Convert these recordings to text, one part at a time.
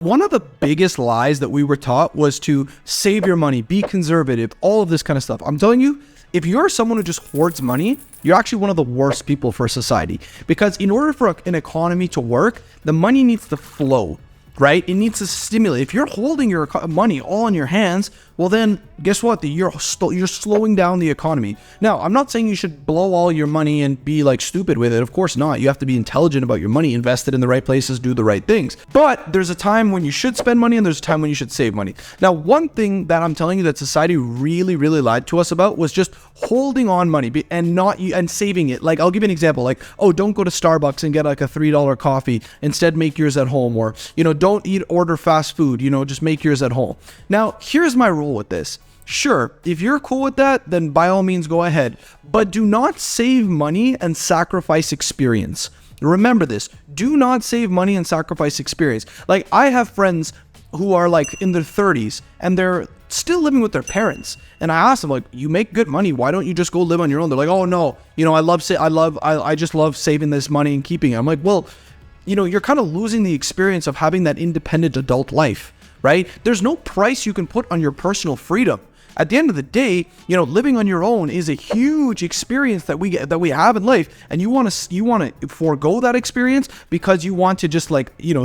One of the biggest lies that we were taught was to save your money, be conservative, all of this kind of stuff. I'm telling you, if you're someone who just hoards money, you're actually one of the worst people for society. Because in order for an economy to work, the money needs to flow, right? It needs to stimulate. If you're holding your money all in your hands, well then, guess what? You're slowing down the economy. Now, I'm not saying you should blow all your money and be like stupid with it. Of course not. You have to be intelligent about your money, invest it in the right places, do the right things. But there's a time when you should spend money and there's a time when you should save money. Now, one thing that I'm telling you that society really, really lied to us about was just holding on money and saving it. Like, I'll give you an example. Like, oh, don't go to Starbucks and get like a $3 coffee. Instead, make yours at home. Or, don't order fast food. Just make yours at home. Now, here's my rule with this. Sure, if you're cool with that, then by all means go ahead. But do not save money and sacrifice experience. Remember this. Do not save money and sacrifice experience. Like, I have friends who are like in their 30s and they're still living with their parents. And I asked them, like, you make good money. Why don't you just go live on your own? They're like, oh no, I just love saving this money and keeping it. I'm like, well, you're kind of losing the experience of having that independent adult life, right? There's no price you can put on your personal freedom. At the end of the day, living on your own is a huge experience that we have in life, and you want to forego that experience because you want to just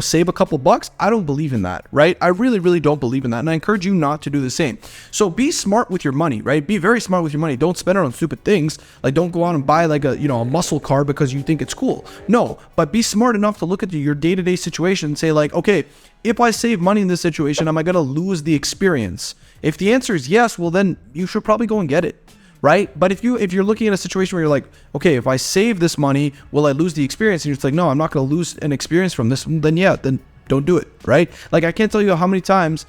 save a couple bucks. I don't believe in that, right? I really, really don't believe in that, and I encourage you not to do the same. So be smart with your money, right? Be very smart with your money. Don't spend it on stupid things. Like, don't go out and buy like a muscle car because you think it's cool. No, but be smart enough to look at your day-to-day situation and say like, okay, if I save money in this situation, am I going to lose the experience? If the answer is yes, well then you should probably go and get it, right? But if you're looking at a situation where you're like, okay, if I save this money, will I lose the experience? And you're just like, no, I'm not going to lose an experience from this. Then don't do it, right? Like, I can't tell you how many times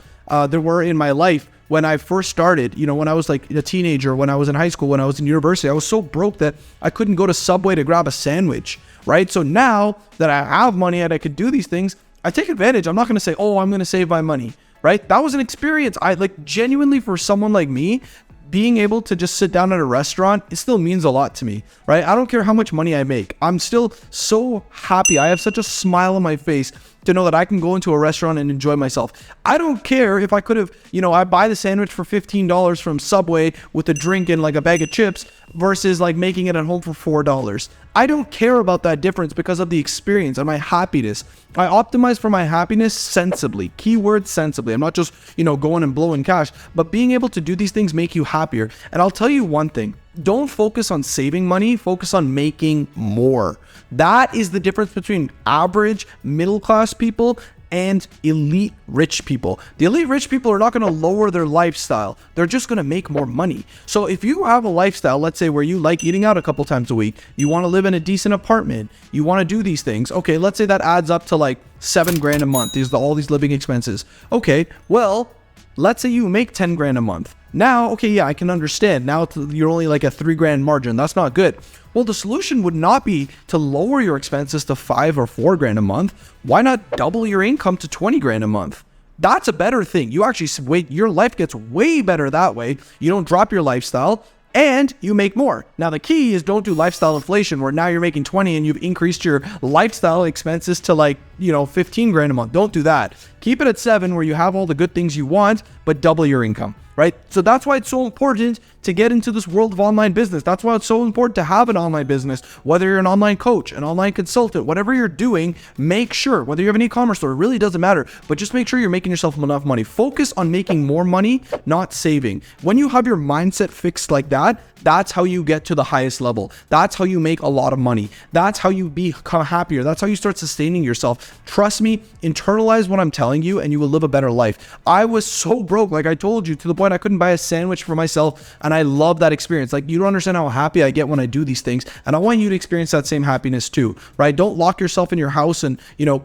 there were in my life when I first started, when I was like a teenager, when I was in high school, when I was in university, I was so broke that I couldn't go to Subway to grab a sandwich, right? So now that I have money and I could do these things, I take advantage. I'm not going to say, oh, I'm going to save my money, right? That was an experience. I genuinely, for someone like me, being able to just sit down at a restaurant, it still means a lot to me, right? I don't care how much money I make. I'm still so happy. I have such a smile on my face to know that I can go into a restaurant and enjoy myself. I don't care if I could have, I buy the sandwich for $15 from Subway with a drink and like a bag of chips versus like making it at home for $4. I don't care about that difference because of the experience and my happiness. I optimize for my happiness sensibly. Keyword sensibly. I'm not just, going and blowing cash, but being able to do these things make you happier. And I'll tell you one thing. Don't focus on saving money, focus on making more. That is the difference between average middle-class people and elite rich people. The elite rich people are not going to lower their lifestyle. They're just going to make more money. So if you have a lifestyle, let's say where you like eating out a couple times a week, you want to live in a decent apartment, you want to do these things. Okay, let's say that adds up to like $7,000 a month. These are all these living expenses. Okay, well, let's say you make 10 grand a month. Now, okay, yeah, I can understand. Now you're only like a $3,000 margin. That's not good. Well, the solution would not be to lower your expenses to $5,000 or $4,000 a month. Why not double your income to $20,000 a month? That's a better thing. You actually your life gets way better that way. You don't drop your lifestyle and you make more. Now, the key is don't do lifestyle inflation where now you're making 20 and you've increased your lifestyle expenses to like, $15,000 a month. Don't do that. Keep it at 7 where you have all the good things you want, but double your income, right? So that's why it's so important to get into this world of online business. That's why it's so important to have an online business. Whether you're an online coach, an online consultant, whatever you're doing, make sure, whether you have an e-commerce store, it really doesn't matter, but just make sure you're making yourself enough money. Focus on making more money, not saving. When you have your mindset fixed like that, that's how you get to the highest level. That's how you make a lot of money. That's how you become happier. That's how you start sustaining yourself. Trust me, internalize what I'm telling you and you will live a better life. I was so broke, like I told you, to the point I couldn't buy a sandwich for myself, and I love that experience. Like, you don't understand how happy I get when I do these things, and I want you to experience that same happiness too, right? Don't lock yourself in your house and,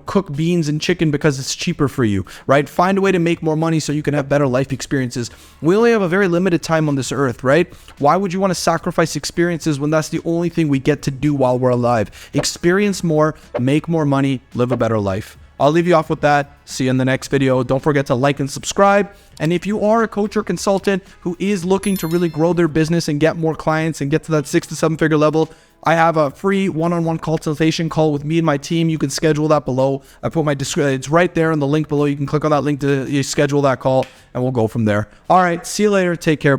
cook beans and chicken because it's cheaper for you, right? Find a way to make more money so you can have better life experiences. We only have a very limited time on this earth, right? Why would you want to sacrifice experiences when that's the only thing we get to do while we're alive? Experience more, make more money, live a better life. I'll leave you off with that. See you in the next video. Don't forget to like and subscribe. And if you are a coach or consultant who is looking to really grow their business and get more clients and get to that 6 to 7 figure level, I have a free one-on-one consultation call with me and my team. You can schedule that below. I put my description. It's right there in the link below. You can click on that link to schedule that call, and we'll go from there. All right. See you later. Take care.